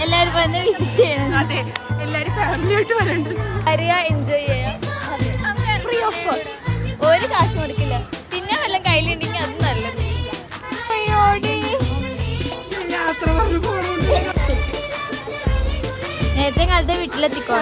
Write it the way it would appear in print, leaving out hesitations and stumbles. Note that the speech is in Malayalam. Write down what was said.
എല്ലാരും വന്ന് വിസിറ്റ് ചെയ്യണം. അതെ, എല്ലാരും ഫാമിലിയായിട്ട് വരണ്ട്. എൻജോയ് ചെയ്യാം, ഫ്രീ ഓഫ് കോസ്റ്റ്, ഒരു കാശ് കൊടുക്കില്ല. പിന്നെ വല്ലതും കയ്യിലുണ്ടെങ്കിൽ അത് നല്ലത്. നേരത്തെ കാലത്തെ വീട്ടിലെത്തിക്കോ.